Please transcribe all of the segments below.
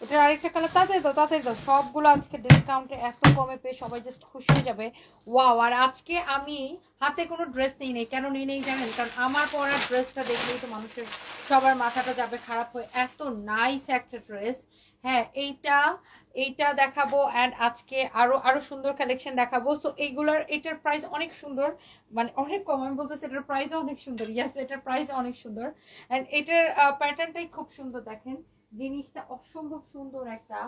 এটার আরেকটা কালার তাড়াতাড়ি দাও সবগুলো আজকে ডিসকাউন্টে এত কমে পেয়ে সবাই জাস্ট খুশি হয়ে যাবে। ওয়াও, আর আজকে আমি হাতে কোনো ড্রেস নিই নেই, কেন নিই নেই জানেন? কারণ আমার পরা ড্রেসটা দেখলেই তো মানুষের সবার মাথাটা যাবে খারাপ হয়ে, এত নাইস একটা ড্রেস। হ্যাঁ, এইটা দেখাবো অ্যান্ড আজকে আরো আরো সুন্দর কালেকশন দেখাবো। সো এইগুলোর এটার প্রাইস অনেক সুন্দর, মানে অনেক কম, আমি বলতেছি এটার প্রাইস অনেক সুন্দর। ইয়াস, এটার প্রাইস অনেক সুন্দর অ্যান্ড এটার প্যাটার্নটাই খুব সুন্দর। দেখেন জিনিসটা অসম্ভব সুন্দর একটা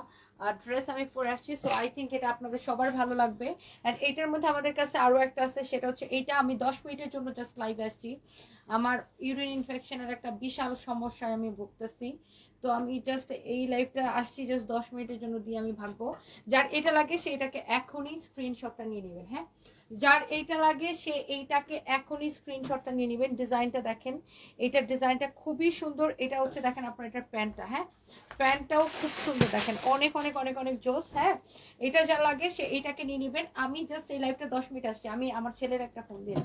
ড্রেস আমি পরে আসছি। সো আই থিঙ্ক এটা আপনাদের সবার ভালো লাগবে। অ্যান্ড এটার মধ্যে আমাদের কাছে আরো একটা আছে, সেটা হচ্ছে এইটা আমি 10 মিনিটের জন্য জাস্ট লাইভে আসছি। আমার ইউরিন ইনফেকশনের একটা বিশাল সমস্যায় আমি ভুগতেছি, তো আমি জাস্ট এই লাইভটা আসছি জাস্ট 10 মিনিটের জন্য দিয়ে আমি ভাগবো। যার এটা লাগে সে এটাকে এখনই স্ক্রিনশটটা নিয়ে নেবেন। হ্যাঁ, যার এইটা লাগে সে এইটাকে এখনই স্ক্রিনশটটা নিয়ে নেবেন। ডিজাইনটা দেখেন, এইটার ডিজাইনটা খুবই সুন্দর। এটা হচ্ছে দেখেন আপনার এটার প্যান্টটা, হ্যাঁ প্যান্টটাও খুব সুন্দর, দেখেন অনেক অনেক অনেক অনেক জোস। হ্যাঁ, এটা যা লাগে সে এইটাকে নিয়ে নেবেন। আমি জাস্ট এই লাইভটা 10 মিনিট আসছি, আমি আমার ছেলের একটা ফোন দিয়ে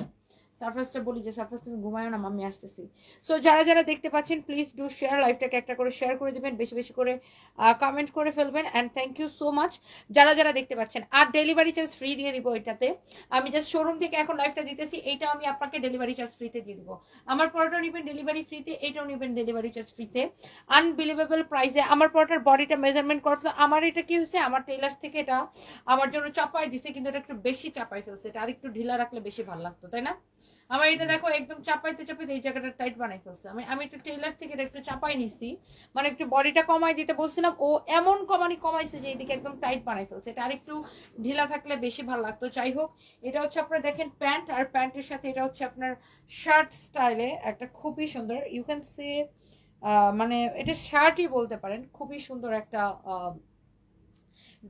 সারফাসটা বলি যে সারফাস তুমি ঘুমায়ো না, আমি আসতেছি। সো যারা যারা দেখতে পাচ্ছেন প্লিজ ডু শেয়ার, লাইভটাকে একটা করে শেয়ার করে দিবেন, বেশি বেশি করে কমেন্ট করে ফেলবেন and thank you so much যারা যারা দেখতে পাচ্ছেন। আর ডেলিভারি চার্জ ফ্রি দিয়ে দিব এটাতে, আমি জাস্ট শোরুম থেকে এখন লাইভটা দিতেছি, এইটা আমি আপনাকে ডেলিভারি চার্জ ফ্রিতে দিয়ে দিব। আমার পরোটা নেবেন ডেলিভারি ফ্রিতে, এইটাও নেবেন ডেলিভারি চার্জ ফ্রিতে, আনবিলিভেবল প্রাইসে। আমার পরোটার বডিটা মেজারমেন্ট করতে, আমার এটা কি হচ্ছে, আমার টেলার্স থেকে এটা আমার জন্য চাপাই দিছে, কিন্তু এটা একটু বেশি চাপাই ফেলছে, এটা আর একটু ঢিলা রাখলে বেশি ভালো লাগতো, তাই না? আমার এটা দেখো একদম চাপাইতে চাপাইতে এই জায়গাটা টাইট বানাই ফেলছে। আমি একটু টেইলার্স থেকে একটু চাপাই নিছি, মানে একটু বডিটা কমাই দিতে বলছিলাম, ও এমন কমাইছে যে এদিকে একদম টাইট বানাই ফেলছে, এটা আরেকটু ঢিলা থাকলে বেশি ভালো লাগতো। যাই হোক, এটা হচ্ছে আপনার দেখেন প্যান্ট, আর প্যান্টের সাথে এটা হচ্ছে আপনার শার্ট স্টাইলে একটা খুবই সুন্দর, ইউ ক্যান সে মানে এটা শার্টই বলতে পারেন, খুবই সুন্দর একটা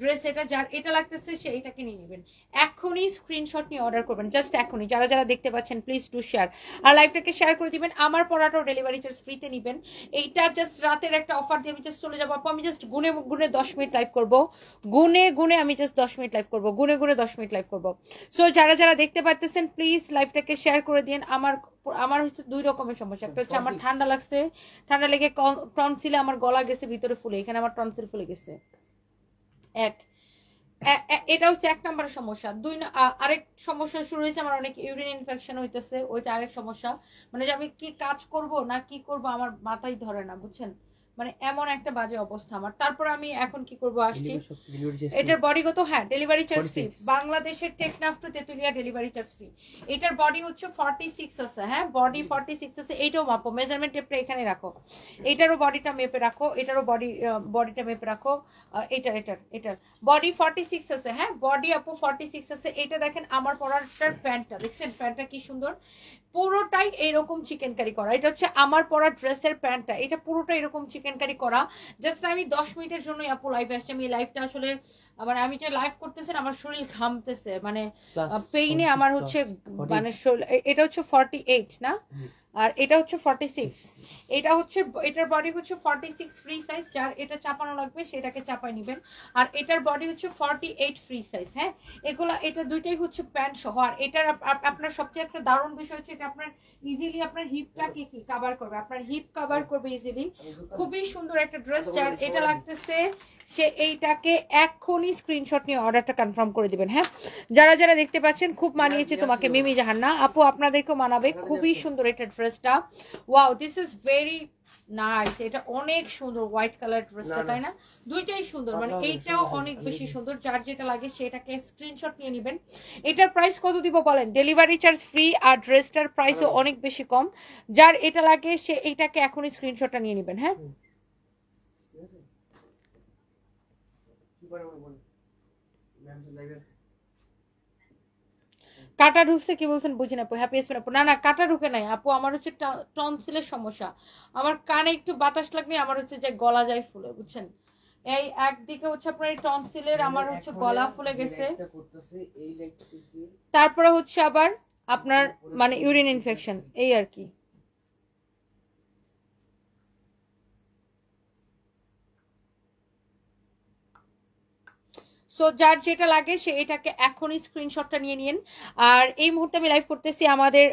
ড্রেস। এটা যার এটা লাগতেছে সে এইটাকে নিয়ে নেবেন, এখনই স্ক্রিনশট নিয়ে অর্ডার করবেন, জাস্ট এখনই। যারা যারা দেখতে পাচ্ছেন প্লিজ টু শেয়ার, আর লাইভটাকে শেয়ার করে দিবেন। আমার পড়াটাও ডেলিভারি চার্জ ফ্রিতে নেবেন। এইটা জাস্ট রাতের একটা অফার দিয়ে আমি জাস্ট চলে যাবো আপু, আমি জাস্ট গুনে গুনে 10 মিনিট লাইভ করবো, গুনে গুনে আমি জাস্ট 10 মিনিট লাইভ করবো, গুনে গুনে 10 মিনিট লাইভ করবো। সো যারা যারা দেখতে পাচ্ছেন প্লিজ লাইভটাকে শেয়ার করে দিন। আমার হচ্ছে দুই রকমের সমস্যা, একটা হচ্ছে আমার ঠান্ডা লাগছে, ঠান্ডা লেগে টনসিলে আমার গলা গেছে ভিতরে ফুলে, এখানে আমার টনসিল ফুলে গেছে এক, এটা হচ্ছে 1 নম্বরের সমস্যা। আরেক সমস্যা শুরু হয়েছে, আমার অনেক ইউরিন ইনফেকশন হইতেছে, ওইটা আরেক সমস্যা। মানে যে আমি কি কাজ করব না কি করব আমার মাথায় ধরে না, বুঝছেন? মানে এমন একটা বাজে অবস্থা আমার। তারপর আমি এখন কি করব, আসছি। এটার বডিগত, হ্যাঁ ডেলিভারি চার্জ ফ্রি, বাংলাদেশের Teknaf to Tetulia delivery charge free. এটার বডি হচ্ছে 46 আছে, হ্যাঁ বডি 46 আছে। এইটাও মাপো, মেজারমেন্ট টেপটা এখানে রাখো, এটারও বডিটা মেপে রাখো, এটারও বডিটা মেপে রাখো। এটার বডি 46 আছে, হ্যাঁ বডি আপু 46 আছে। এটা দেখেন আমার পরাটার প্যান্টটা দেখছেন, প্যান্টটা কি সুন্দর, পুরোটাই এরকম চিকেন কারি করা। এটা হচ্ছে আমার পরা ড্রেসের প্যান্টটা, এটা পুরোটা এরকম চিকেন কারি করা। জাস্ট আমি 10 মিনিটের জন্য আপু লাইভে আসছি। আমি লাইভটা আসলে মানে আমি যে লাইভ করতেছেন আমার শরীর ঘামতেছে, মানে পেইনে আমার হচ্ছে মানে এটা হচ্ছে 48 না, আর এটা হচ্ছে 46। এটা হচ্ছে এটার বডি হচ্ছে 46 ফ্রি সাইজ, যার এটা চাপানো লাগবে সেটাকে চাপাই নেবেন। আর এটার বডি হচ্ছে 48 ফ্রি সাইজ। হ্যাঁ, এটা দুইটাই হচ্ছে প্যান্ট সহ। আর এটার আপনার সবচেয়ে একটা দারুণ বিষয় হচ্ছে এটা আপনার ইজিলি আপনার হিপটাকে কি কভার করবে, আপনার হিপ কভার করবে ইজিলি। খুবই সুন্দর একটা ড্রেস, যার এটা লাগতেছে সে এইটাকে এক্ষুনি স্ক্রিনশট নিয়ে অর্ডারটা কনফার্ম করে দিবেন। হ্যাঁ, যারা যারা দেখতে পাচ্ছেন, খুব মানিয়েছে তোমাকে মিমি জাহান্না আপু, আপনাদেরকেও মানাবে, খুবই সুন্দর এটা ড্রেসটা। Wow, this is very nice, এটা অনেক সুন্দর হোয়াইট কালার ড্রেসটা, তাই না? দুইটাই সুন্দর, মানে এইটাও অনেক বেশি সুন্দর। যার যেটা লাগে সেটাকে স্ক্রিনশট নিয়ে নেবেন। এটার প্রাইস কত দিব বলেন? ডেলিভারি চার্জ ফ্রি, আর ড্রেসটার প্রাইসও অনেক বেশি কম। যার এটা লাগে সে এইটাকে এখনই স্ক্রিনশটটা নিয়ে নেবেন। হ্যাঁ, কাটা ঢুকছে কি বলছেন বুঝি না আপু, হ্যাপি এসপেন আপু, না না কাটা ঢুকে নাই আপু, আমার হচ্ছে টনসিলের সমস্যা। আমার কানে একটু বাতাস লাগলে আমার হচ্ছে যে গলা যায় ফুলে, বুঝছেন? এই একদিকে হচ্ছে আপনার এই টনসিলের আমার হচ্ছে গলা ফুলে গেছে, তারপরে হচ্ছে আবার আপনার মানে ইউরিন ইনফেকশন, এই আর কি। সো যার যেটা লাগে সে এটাকে এখনই স্ক্রিনশটটা নিয়ে নিন। আর এই মুহূর্তে আমি লাইভ করতেছি আমাদের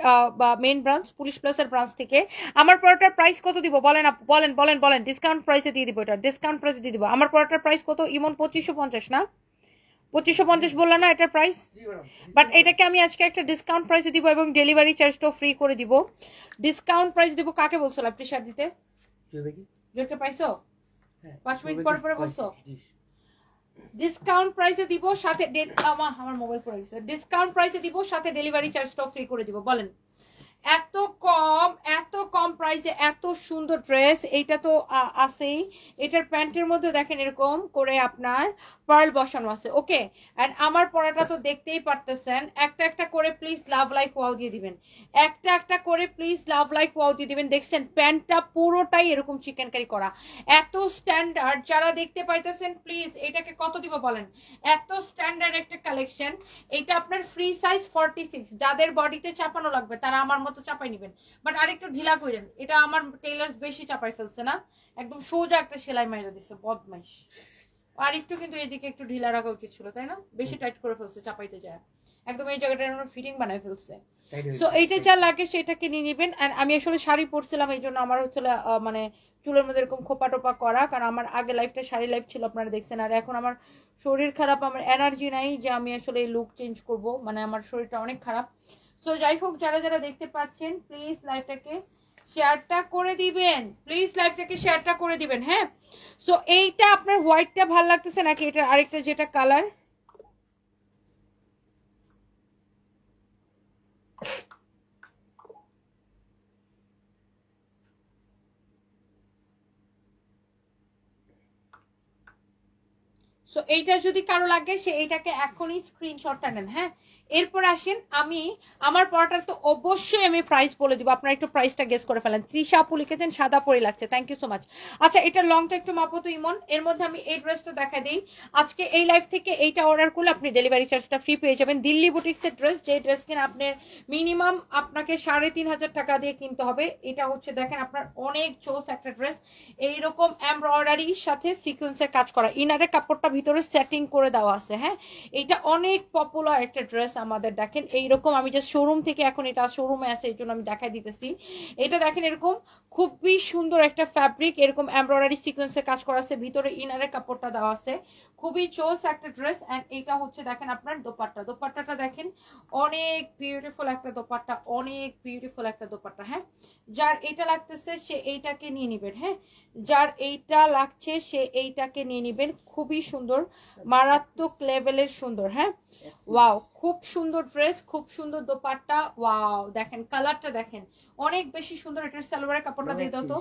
মেইন ব্রাঞ্চ পুলিশ প্লাসের ব্রাঞ্চ থেকে। আমার প্রোডাক্টের প্রাইস কত দিব বলেন বলেন বলেন বলেন, ডিসকাউন্ট প্রাইসে দিয়ে দিব, এটা ডিসকাউন্ট প্রাইসে দিয়ে দিব। আমার প্রোডাক্টের প্রাইস কত ইমন? 2550 না? 2550 বললাম না এটার প্রাইস? বাট এটাকে আমি আজকে একটা ডিসকাউন্ট প্রাইসে দিব এবং ডেলিভারি চার্জটাও ফ্রি করে দিব। ডিসকাউন্ট প্রাইস দিব কাকে বলছিলাম আপনি শেয়ার দিতে? জোরকে পাইছো? 5 মিনিট পর পরে বলছো ডিসকাউন্ট প্রাইসে দিব সাথে আমার মোবাইল পড়ে গেছে। ডিসকাউন্ট প্রাইসে দিব সাথে ডেলিভারি চার্জটাও ফ্রি করে দিব। বলেন এত কম প্রাইসে এত সুন্দর ড্রেস, এইটা তো আছেই। এটার প্যান্টের মধ্যে দেখেন এরকম করে আপনার পার্ল বসানো আছে। ওকে, এন্ড আমার পরাটা তো দেখতেই পারতেছেন। একটা একটা করে প্লিজ লাভ লাইক ওয়াও দিয়ে দিবেন, একটা একটা করে প্লিজ লাভ লাইক ওয়াও দিয়ে দিবেন। দেখছেন প্যান্টটা পুরোটাই এরকম চিকেন কারি করা, এত স্ট্যান্ডার্ড। যারা দেখতে পাইতেছেন প্লিজ এটাকে কত দিব বলেন? এত স্ট্যান্ডার্ড একটা কালেকশন। এটা আপনার ফ্রি সাইজ 46। যাদের বডিতে চাপানো লাগবে তারা আমার মতো চাপাই নেবেন, বাট আরেকটু ঢিলা করেন। এটা আমার টেইলার্স বেশি চাপাই ফেলছে না, একদম সোজা একটা সেলাই মাইরা দিচ্ছে বদমাইশ। আর একটু কিন্তু এদিকে একটু ঢিলা রাখা উচিত ছিল, তাই না? বেশি টাইট করে ফেলছে চাপাইতে যায়, একদম এই জায়গাটা আমরা ফিটিং বানাই ফেলছে। সো এইটা যা লাগে সেটাকে নিয়ে নেবেন। এন্ড আমি আসলে শাড়ি পরছিলাম, এই জন্য আমার হচ্ছে মানে চুলের মধ্যে এরকম খোপা টোপা করা, কারণ আমার আগে লাইফটা শাড়ি লাইফ ছিল আপনারা দেখছেন। আর এখন আমার শরীর খারাপ, আমার এনার্জি নাই যে আমি আসলে এই লুক চেঞ্জ করব, মানে আমার শরীরটা অনেক খারাপ। সো যাই হোক, যারা যারা দেখতে পাচ্ছেন প্লিজ লাইভটাকে শেয়ারটা করে দিবেন, প্লিজ লাইভটাকে শেয়ারটা করে দিবেন। হ্যাঁ, সো এইটা আপনার হোয়াইটটা ভালো লাগতেছে নাকি এটা আরেকটা যেটা কালার? সো এইটা যদি কারো লাগে সে এইটাকে এখনই স্ক্রিনশটটা নেন। হ্যাঁ, এরপর আসেন আমি আমার পড়াটার তো অবশ্যই আমি প্রাইস বলে দিব, আপনারা একটু প্রাইসটা গেস করে ফেলেন। তৃষা আপু লিখেছেন সাদা পরি লাগছে, থ্যাংক ইউ সো মাচ। আচ্ছা, এটা লংটা একটু মাপো তো ইমন। এর মধ্যে আমি এই ড্রেসটা দেখা দিই। আজকে এই লাইভ থেকে এইটা অর্ডার করলে আপনি ডেলিভারি চার্জটা ফ্রি পেয়ে যাবেন। দিল্লি বুটিক্সের ড্রেস, যে ড্রেস কিনা আপনার মিনিমাম আপনাকে 3500 টাকা দিয়ে কিনতে হবে। এটা হচ্ছে দেখেন আপনার অনেক চোস একটা ড্রেস, এইরকম এমব্রয়ডারির সাথে সিকোয়েন্সের কাজ করা, ইনারের কাপড়টা ভিতরে সেটিং করে দেওয়া আছে। হ্যাঁ, এটা অনেক পপুলার একটা ড্রেস আমাদের। দেখেন এইরকম, আমি জাস্ট শোরুম থেকে, এখন এটা শোরুমে আছে এই জন্য আমি দেখাই দিতেছি। এটা দেখেন এরকম খুবই সুন্দর একটা ফ্যাব্রিক, এরকম এমব্রয়ডারি সিকোয়েন্সের কাজ করা আছে, ভিতরে ইনারের কাপড়টা দেওয়া আছে, খুবই চোস একটা ড্রেস। এন্ড এইটা হচ্ছে দেখেন আপনার দোপাট্টাটা দেখেন অনেক বিউটিফুল একটা দোপাট্টা, অনেক বিউটিফুল একটা দোপাট্টা। হ্যাঁ, যার এইটা লাগতেছে সে এইটাকে নিয়ে নিবেন। হ্যাঁ, যার এইটা লাগছে সে এইটাকে নিয়ে নিবেন, খুবই সুন্দর, মারাত্মক লেভেলের সুন্দর। হ্যাঁ, ওয়াও, খুব সুন্দর ড্রেস, খুব সুন্দর দোপাট্টা। ওয়াও, দেখেন কালারটা দেখেন অনেক বেশি সুন্দর। এটার সালোয়ারের কাপড়টা দিয়ে দাও তো।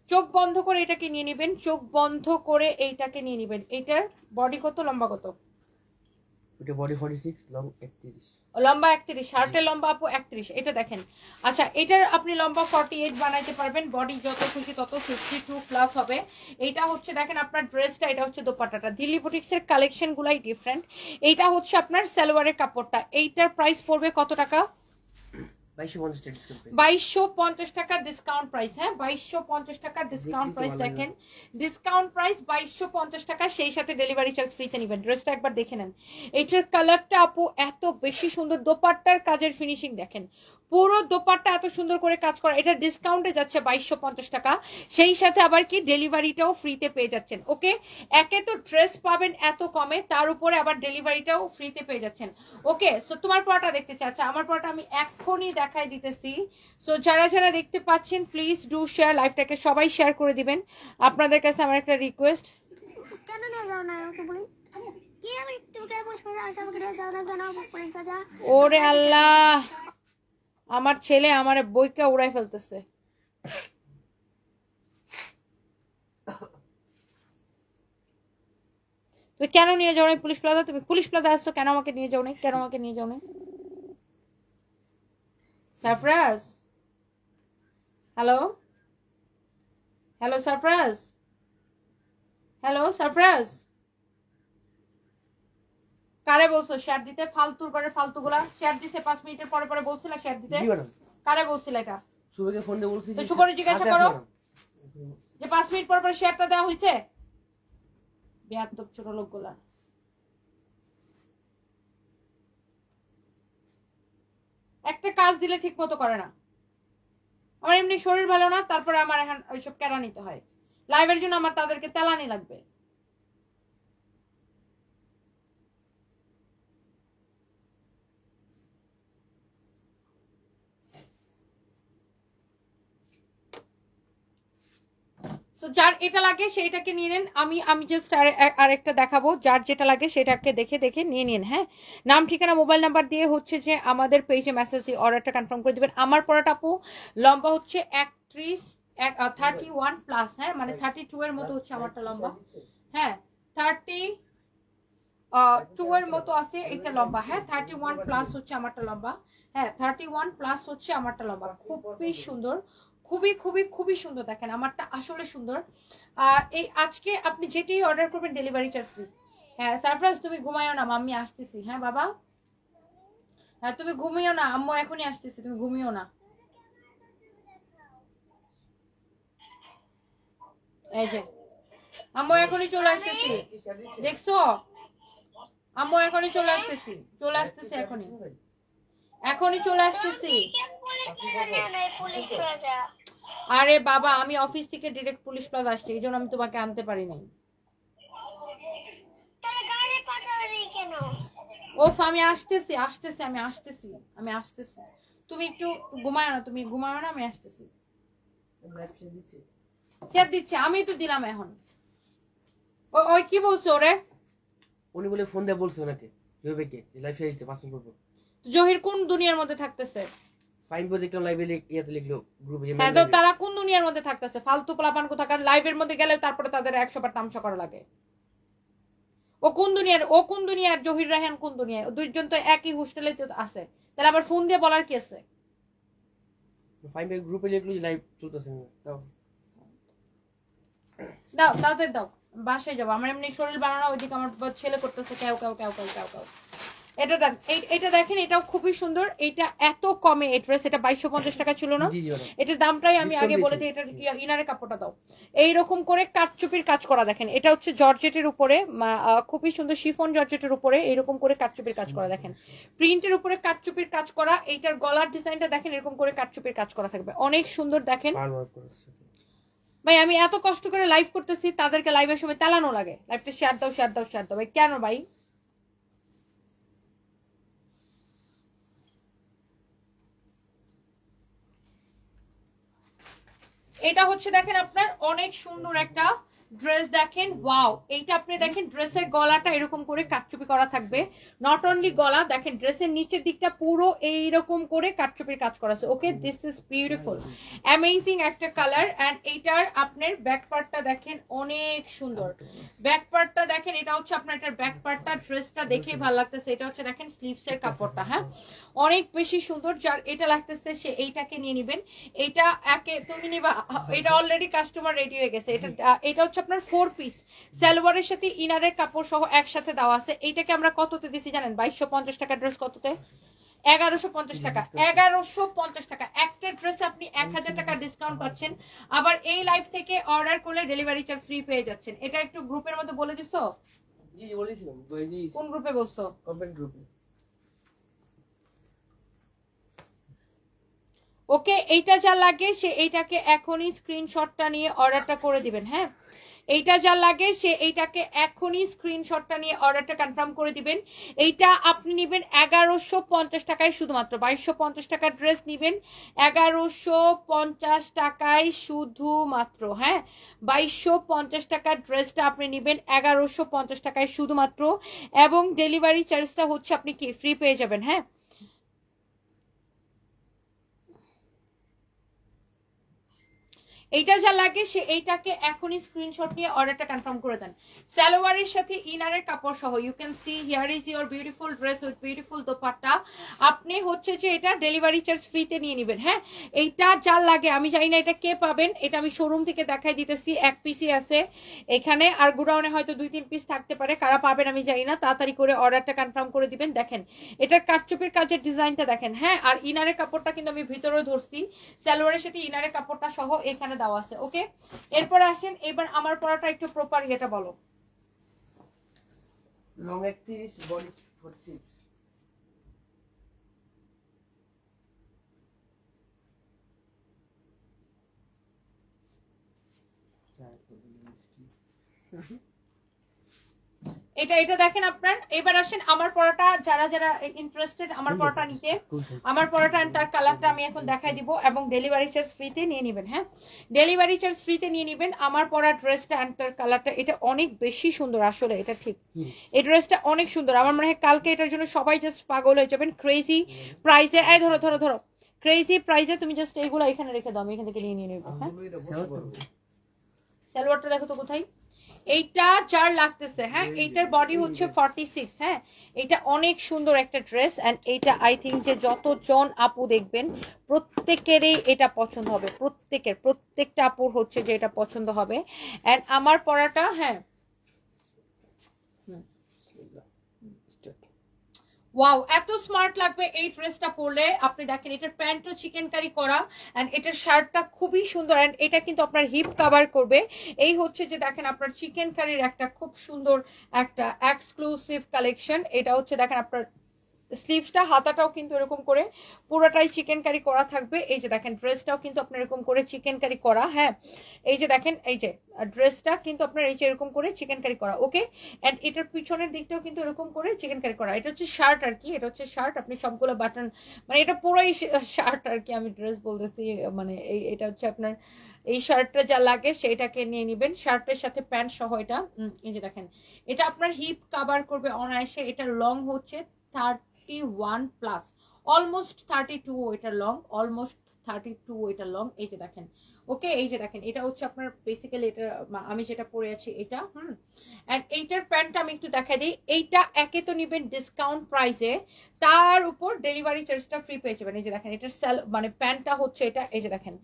চোখ বন্ধ করে এটাকে নিয়ে নিবেন, চোখ বন্ধ করে এইটাকে নিয়ে নিবেন। এটার বডি কত, লম্বা কত? এটা বডি 46, লং 31। লম্বা 31, শার্টের লম্বা আপু 31। এটা দেখেন, আচ্ছা এটার আপনি লম্বা 48 বানাইতে পারবেন, বডি যত খুশি তত 52 প্লাস হবে। এটা হচ্ছে দেখেন আপনার ড্রেসটা, এটা হচ্ছে দোপাট্টাটা। দিল্লি বুটিক্সের কালেকশন গুলাই ডিফারেন্ট। এইটা হচ্ছে আপনার সালোয়ারের কাপড়টা। এইটার প্রাইস পড়বে কত টাকা? 2250 টাকা ডিসকাউন্ট প্রাইস। হ্যাঁ, 2250 টাকা ডিসকাউন্ট প্রাইস। দেখেন ডিসকাউন্ট প্রাইস 2250 টাকা, সেই সাথে ডেলিভারি চার্জ ফ্রিতে নেবেন। ড্রেসটা একবার দেখে নেন, এইটার কালারটা আপু এত বেশি সুন্দর, দোপাট্টার কাজের ফিনিশিং দেখেন, পুরো দোপাট্টা এত সুন্দর করে কাজ করা। এটা ডিসকাউন্টে যাচ্ছে 2250 টাকা, সেই সাথে আবার কি ডেলিভারিটাও ফ্রিতে পেয়ে যাচ্ছেন। ওকে, একে তো ড্রেস পাবেন এত কমে, তার উপরে আবার ডেলিভারিটাও ফ্রিতে পেয়ে যাচ্ছেন। ওকে, সো তোমার পড়াটা দেখতে চাচ্ছ, আমার পড়াটা আমি এখনই দেখাই দিতেছি। সো যারা যারা দেখতে পাচ্ছেন প্লিজ ডু শেয়ার, লাইভটাকে সবাই শেয়ার করে দিবেন। আপনাদের কাছে আমার একটা রিকোয়েস্ট, ওরে আল্লাহ, আমার ছেলে আমার বইকা উড়াই ফেলতেছে। তুমি কেন নিয়ে যাও নাই পুলিশ প্লাজা? তুমি পুলিশ প্লাজা আসছো কেন, আমাকে নিয়ে যাও নাই? কেন আমাকে নিয়ে যাও নাই? Sarfaraz, hello hello Sarfaraz, hello Sarfaraz, কারে বলছো শেয়ার দিতে? ফালতুর করে ফালতুগুলা শেয়ার দিতে 5 মিনিটের পরে পরে বলছিলা শেয়ার দিতে। কারে বলছিলা এটা? শুভকে ফোন দিয়ে বলছি, তো শুভরে জিজ্ঞাসা করো যে 5 মিনিট পর পর শেয়ারটা দেওয়া হয়েছে। বেয়াদব ছোট লোকগুলা। একটা কাজ দিলে ঠিক মতো করে না। আমার এমনি শরীর ভালো না, তারপরে আমার এখন ওইসব কেরা নিতে হয়। লাইভের জন্য আমার তাদেরকে তেলানি লাগবে। যার এটা লাগে সেইটাকে নিয়ে নেন। আমি আমি জাস্ট আরেকটা দেখাবো, যার যেটা লাগে সেটাকে দেখে দেখে নিয়ে নিন। হ্যাঁ, নাম ঠিকানা মোবাইল নাম্বার দিয়ে হচ্ছে যে আমাদের পেজে মেসেজ দিয়ে অর্ডারটা কনফার্ম করে দিবেন। আমার পরাটা আপু লম্বা হচ্ছে 31 প্লাস, হ্যাঁ মানে 32 এর মতো হচ্ছে আমারটা লম্বা। হ্যাঁ 32 এর মতো আছে এটা লম্বা। হ্যাঁ 31 প্লাস হচ্ছে আমারটা লম্বা। হ্যাঁ 31 প্লাস হচ্ছে আমারটা লম্বা। খুবই সুন্দর, খুবই খুবই খুবই সুন্দর। দেখেন আমারটা আসলে সুন্দর। আর এই আজকে আপনি যেটাই অর্ডার করবেন ডেলিভারি চার্জ ফ্রি। হ্যাঁ সারপ্রাইজ, তুমি ঘুমায়ও না, মাম্মি আসতেছি। হ্যাঁ বাবা, হ্যাঁ তুমি ঘুমিও না, আম্মু এখনই আসতেছি, তুমি ঘুমিও না। এই যে আম্মু এখনই চলে আসতেছি, দেখছো? আম্মু এখনই চলে আসতেছি, চলে আসতেছি এখনই, এখনই চলে আসতেছি। আরে বাবা আমি অফিস থেকে ডিরেক্ট পুলিশ প্লাজা আসছি, এই জন্য আমি তোমাকে আনতে পারি নাই। ওফ আমি আসতেছি আসতেছি আমি আসতেছি আমি আসতেছি, তুমি একটু ঘুমায় না, তুমি ঘুমায় না, আমি আসতেছি। শেয়ার দিচ্ছে, আমি তো দিলাম এখন। ওই কি বলছো ওরে? উনি বলে ফোন দিয়ে বলছে ওনাকে জহিরকে লাইফে দিতে পাসওয়ার্ড করবো। জহির কোন দুনিয়ার মধ্যে থাকতেছে? ফাইন বলে দেখলাম লাইভে ইয়াতে লিখলো গ্রুপে। হ্যাঁ তো তারা কোন দুনিয়ার মধ্যে থাকতেছে? ফালতু পোলাপান কোথাকার, লাইভের মধ্যে গেলে তারপরে তাদের 100 বার তামসা করা লাগে। ও কোন দুনিয়ার, ও কোন দুনিয়ার, জহির রায়হান কোন দুনিয়ায়? দুইজন তো একই হোস্টেলে তো আছে, তাহলে আবার ফোন দিয়ে বলার কি আছে? ফাইন ভাই গ্রুপে লিখলো যে লাইভ চলতেছে না। দাও তাদের দাও, বাসায় যাবো। আমার এমনি শরীর বানানো, ওইদিকে আমার ছেলে করতেছে ক্যাও ক্যাও ক্যাও ক্যাও ক্যাও ক্যাও। এটা দেখ, এটা দেখেন, এটাও খুবই সুন্দর। এটা এত কমে এড্রেস, এটা 2250 টাকা ছিল না? এটার দামটাই আমি আগে বলে দিই। এটার ইনারের কাপড়টা দাও। এইরকম করে কাটচুপির কাজ করা দেখেন, এটা হচ্ছে জর্জেটের উপরে, খুবই সুন্দর শিফন জর্জেটের উপরে এইরকম করে কাটচুপির কাজ করা দেখেন, প্রিন্টের উপরে কাটচুপির কাজ করা। এইটার গলার ডিজাইনটা দেখেন, এরকম করে কাটচুপির কাজ করা থাকবে, অনেক সুন্দর দেখেন। ভাই আমি এত কষ্ট করে লাইভ করতেছি, তাদেরকে লাইভের সময় তেলানো লাগে, লাইভটা শেয়ার দাও শেয়ার দাও শেয়ার দাও। ভাই কেন ভাই? এটা হচ্ছে দেখেন আপনার অনেক সুন্দর একটা ড্রেস দেখেন, ওয়াও। এইটা আপনি দেখেন ড্রেসের গলাটা এরকম করে কাটচুপি করা থাকবে, নট অনলি গলা, দেখেন ড্রেসের নিচের দিকটা পুরো এইরকম করে কাটচুপির কাজ করা আছে। Okay this is beautiful, amazing একটা কালার। এন্ড এইটার আপনার ব্যাক পার্টটা দেখেন অনেক সুন্দর, ব্যাক পার্টটা দেখেন, এটা হচ্ছে আপনার এটার ব্যাক পার্টটা, ড্রেসটা দেখে ভালো লাগতেছে। এটা হচ্ছে দেখেন স্লিভস এর কাপড়টা, হ্যাঁ অনেক বেশি সুন্দর। যার এটা লাগতেছে সে এইটাকে নিয়ে নিবেন। এটা একে তুমি নিবা, এটা অলরেডি কাস্টমার রেডি হয়ে গেছে। এটা হচ্ছে আপনার 4 পিস, সালোয়ারের সাথে ইনারের কাপড় সহ একসাথে দেওয়া আছে। এইটাকে আমরা কততে দিছি জানেন? 2250 টাকা ড্রেস। কততে? 1150 টাকা। 1150 টাকা একটা ড্রেস আপনি 1000 টাকা ডিসকাউন্ট পাচ্ছেন। আবার এই লাইভ থেকে অর্ডার করলে ডেলিভারি চার্জ ফ্রি পেয়ে যাচ্ছেন। এটা একটু গ্রুপের মধ্যে বলে দিছো? জি বলেছিলাম। কোন গ্রুপে বলছো? কমেন্ট গ্রুপে। ওকে, এইটা যা লাগে সে এইটাকে এখনই স্ক্রিনশটটা নিয়ে অর্ডারটা করে দিবেন। হ্যাঁ এইটা যা লাগে সে এইটাকে এখনই স্ক্রিনশটটা নিয়ে অর্ডারটা কনফার্ম করে দিবেন। এইটা আপনি নেবেন 1150 টাকায় শুধুমাত্র। 2250 টাকার ড্রেস নেবেন 1150 টাকায় শুধুমাত্র। হ্যাঁ 2250 টাকার ড্রেসটা আপনি নেবেন 1150 টাকায় শুধুমাত্র, এবং ডেলিভারি চার্জটা হচ্ছে আপনি কি ফ্রি পেয়ে যাবেন। হ্যাঁ এইটা যা লাগে সে এইটাকে এখনই স্ক্রিনশট নিয়ে অর্ডারটা কনফার্ম করে দেন। সালোয়ারের সাথে ইনারের কাপড় সহ। You can see here is your beautiful dress with beautiful dupatta. আপনি হচ্ছে যে এটা ডেলিভারি চার্জ ফ্রিতে নিয়ে নেবেন। হ্যাঁ এইটা যা লাগে, আমি জানি না এটা কে পাবেন, এটা আমি শোরুম থেকে দেখাই দিতেছি। এক পিসই আছে এখানে, আর গুডাউনে হয়তো 2-3 পিস থাকতে পারে, কারা পাবেন আমি জানি না। তাড়াতাড়ি করে অর্ডারটা কনফার্ম করে দিবেন। দেখেন এটার কাটচুপির কাজের ডিজাইনটা দেখেন। হ্যাঁ আর ইনারের কাপড়টা কিন্তু আমি ভিতরেও ধরছি, সালোয়ারের সাথে ইনারের কাপড়টা সহ এখানে দেওয়া আছে। ওকে এরপর আসেন, এবার আমার পরাটা একটু প্রপার এটা বলো। Long 31 body 46। এটা দেখেন আপনার। এবার আসেন আমার পরাটা, যারা যারা ইন্টারেস্টেড আমার পরাটা নিতে, আমার পরাটা তার কালারটা আমি এখন দেখাই দিব, এবং ডেলিভারি চার্জ ফ্রিতে নিয়ে নেবেন। হ্যাঁ, ডেলিভারি চার্জ ফ্রিতে নিয়ে নেবেন। আমার পরা ড্রেসটা অ্যান্ড তার কালারটা, এটা অনেক বেশি সুন্দর আসলে, এটা ঠিক, এই ড্রেসটা অনেক সুন্দর। আমার মনে হয় কালকে এটার জন্য সবাই জাস্ট পাগল হয়ে যাবেন। ক্রেজি প্রাইসে, এই ধরো ধরো ধরো, ক্রেজি প্রাইসে তুমি জাস্ট এইগুলো এখানে রেখে দাও, আমি এখান থেকে নিয়ে নেবো। হ্যাঁ, সালোয়ারটা দেখো তো কোথায়, এইটা যার লাগতেছে। হ্যাঁ, এইটার বডি হচ্ছে 46। হ্যাঁ, এটা অনেক সুন্দর একটা ড্রেস, এন্ড এইটা আই থিঙ্ক যে যতজন আপু দেখবেন প্রত্যেকেরই এটা পছন্দ হবে, প্রত্যেকটা আপুর হচ্ছে যে এটা পছন্দ হবে। এন্ড আমার পরাটা, হ্যাঁ ওয়াও, এত স্মার্ট লাগবে এই ড্রেসটা পরলে। আপনি দেখেন এটার প্যান্টও চিকেন কারি করা, এন্ড এটার শার্টটা খুবই সুন্দর, এন্ড এটা কিন্তু আপনার হিপ কভার করবে। এই হচ্ছে যে দেখেন আপনার চিকেন কারির একটা খুব সুন্দর একটা এক্সক্লুসিভ কালেকশন। এটা হচ্ছে দেখেন আপনার স্লিভসটা, হাতাটাও কিন্তু এরকম করে পুরোটাই চিকেন কারি করা থাকবে। এই যে দেখেন ড্রেসটাও কিন্তু আপনার এরকম করে চিকেন কারি করা। হ্যাঁ, এই যে দেখেন এই যে ড্রেসটা কিন্তু আপনার এই যে এরকম করে চিকেন কারি করা। ওকে, এন্ড এটার পিছনের দিকটাও কিন্তু এরকম করে চিকেন কারি করা। এটা হচ্ছে শার্ট আর কি, এটা হচ্ছে শার্ট। আপনি সবগুলো বাটন, মানে এটা পুরোই শার্ট আর কি, আমি ড্রেস বলতেছি, মানে এটা হচ্ছে আপনার এই শার্টটা যা লাগে সেটাকে নিয়ে নিবেন, শার্টের সাথে প্যান্ট সহ। এটা এই যে দেখেন, এটা আপনার হিপ কভার করবে অনায়াসে। এটা লং হচ্ছে 31 প্লাস, অলমোস্ট 32 এটা লং, অলমোস্ট 32 এটা লং। এই যে দেখেন, ওকে, এই যে দেখেন এটা হচ্ছে আপনার বেসিক্যালি, এটা আমি যেটা পরে আছি এটা। এন্ড এইটার প্যান্টটা আমি একটু দেখাই দিই। এইটা একে তো নিবেন ডিসকাউন্ট প্রাইসে, তার উপর ডেলিভারি চার্জটা ফ্রি পেয়ে যাবেন। এই যে দেখেন এটার মানে প্যান্টটা হচ্ছে এটা, এই যে দেখেন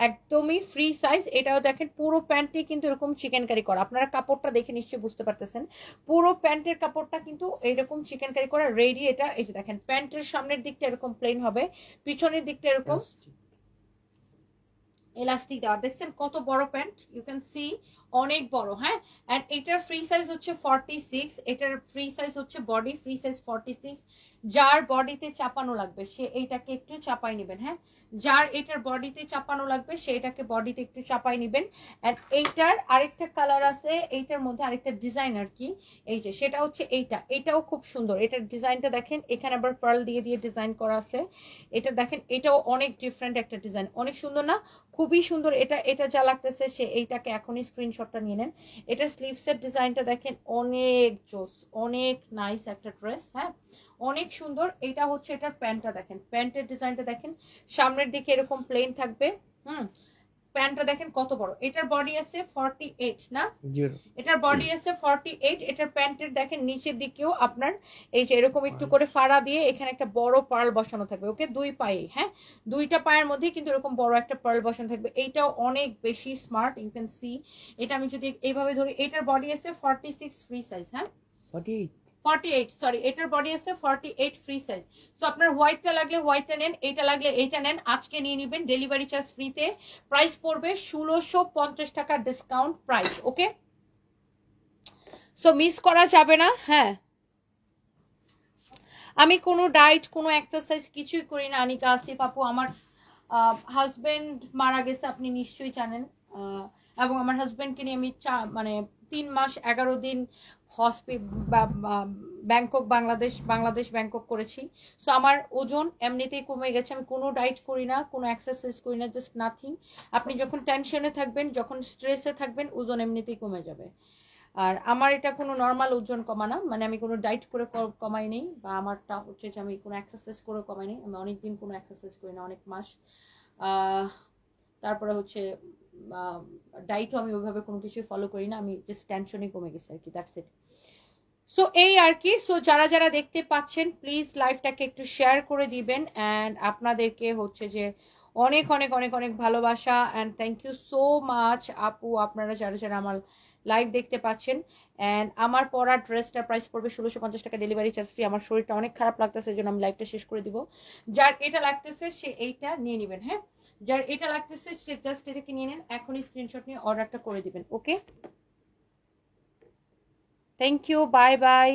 একদমই ফ্রি সাইজ। এটাও দেখেন পুরো প্যান্টে কিন্তু এরকম চিকেন কারি করা, আপনারা কাপড়টা দেখে নিশ্চয়ই বুঝতে পারতেছেন, পুরো প্যান্টের কাপড়টা কিন্তু এরকম চিকেন কারি করা রেডি। এটা এই যে দেখেন প্যান্টের সামনের দিকটা এরকম প্লেন হবে, পিছনের দিকটা এরকম এলাস্টিক দেওয়া। দেখছেন কত বড় প্যান্ট, ইউ ক্যান সি অনেক বড়। হ্যাঁ, এন্ড এটার ফ্রি সাইজ হচ্ছে 46, এটার ফ্রি সাইজ হচ্ছে বডি ফ্রি সাইজ 46। যার বডিতে চাপানো লাগবে সে এইটাকে একটু চাপাই নেবেন। হ্যাঁ, যার এটার বডিতে চাপানো লাগবে সে এটাকে বডিতে একটু চাপাই নেবেন। এন্ড এইটার আরেকটা কালার আছে, এইটার মধ্যে আরেকটা ডিজাইন আর কি, এই যে সেটা হচ্ছে এইটা, এটাও খুব সুন্দর। এটার ডিজাইনটা দেখেন, এখানে আবার পার্ল দিয়ে দিয়ে ডিজাইন করা আছে। এটা দেখেন, এটাও অনেক ডিফারেন্ট একটা ডিজাইন, অনেক সুন্দর না, খুবই সুন্দর। এটা যা লাগতেছে সে এইটাকে এখনই স্ক্রিনশটটা নিয়ে নেন। এটা স্লিভসের ডিজাইনটা দেখেন, অনেক জোস, অনেক নাইস একটা ড্রেস। হ্যাঁ, অনেক সুন্দর। এটা হচ্ছে এটার প্যান্টটা দেখেন, প্যান্টের ডিজাইনটা দেখেন, সামনের দিকে এরকম প্লেন থাকবে। প্যান্টটা দেখেন কত বড়। এটার বডি আছে 48 না, এটার বডি আছে 48। এটার প্যান্টের দেখেন নিচের দিকেও আপনার এই যে এরকম একটু করে ফাড়া দিয়ে এখানে একটা বড় পার্ল বসানো থাকবে। ওকে, দুই পায়ে, হ্যাঁ দুইটা পায়ের মধ্যে কিন্তু এরকম বড় একটা পার্ল বসানো থাকবে। এইটাও অনেক বেশি স্মার্ট, ইউ ক্যান সি। এটা আমি যদি এইভাবে ধরি, এটার বডি আছে 46 ফ্রি সাইজ। হ্যাঁ, 48 সরি, এটার বডি আছে 48 ফ্রি সাইজ। সো আপনার হোয়াইটটা লাগলে হোয়াইটটা নেন, এটা লাগলে এইটা নেন, আজকে নিয়ে নেবেন, ডেলিভারি চার্জ ফ্রিতে। প্রাইস পড়বে 1650 টাকা ডিসকাউন্ট প্রাইস। ওকে, সো মিস করা যাবে না। হ্যাঁ, আমি কোনো ডায়েট কোনো এক্সারসাইজ কিছুই করি না আনিকা, আসিফ আপু। আমার হাজবেন্ড মারা গেছে, আপনি নিশ্চয়ই জানেন, এবং আমার হাজবেন্ডকে নিয়ে আমি মানে 3 মাস 11 দিন ব্যাংকক বাংলাদেশ ব্যাংকক করেছি। সো আমার ওজন এমনিতেই কমে গেছে। আমি কোনো ডায়েট করি না, কোনো এক্সারসাইজ করি না, জাস্ট নাথিং। আপনি যখন টেনশনে থাকবেন, যখন স্ট্রেসে থাকবেন, ওজন এমনিতেই কমে যাবে। আর আমার এটা কোনো নর্মাল ওজন কমা না, মানে আমি কোনো ডায়েট করে কমাই নেই, বা আমারটা হচ্ছে যে আমি কোনো এক্সারসাইজ করে কমাই নেই। আমি অনেকদিন কোনো এক্সারসাইজ করি না, অনেক মাস। তারপরে হচ্ছে ডায়েটও আমি ওইভাবে কোনো কিছু ফলো করি না, আমি জাস্ট টেনশনই কমে গেছে আর কি, দ্যাটস ইট। সো এই আর কি। সো যারা যারা দেখতে পাচ্ছেন প্লিজ লাইভটাকে একটু শেয়ার করে দিবেন, অ্যান্ড আপনাদেরকে হচ্ছে যে অনেক অনেক অনেক অনেক ভালোবাসা, and thank you so much আপু, আপনারা যারা যারা আমার লাইভ দেখতে পাচ্ছেন। অ্যান্ড আমার পরা ড্রেসটার প্রাইস পড়বে 1650 টাকা, ডেলিভারি চার্জ ফ্রি। আমার শরীরটা অনেক খারাপ লাগতেছে, এই জন্য আমি লাইভটা শেষ করে দিব। যার এটা লাগতেছে সে এইটা নিয়ে নেবেন। হ্যাঁ, যার এটা লাগতেছে সে জাস্ট এটাকে নিয়ে নেন, এখনই স্ক্রিনশট নিয়ে অর্ডারটা করে দিবেন। ওকে, থ্যাংক ইউ, বাই বাই।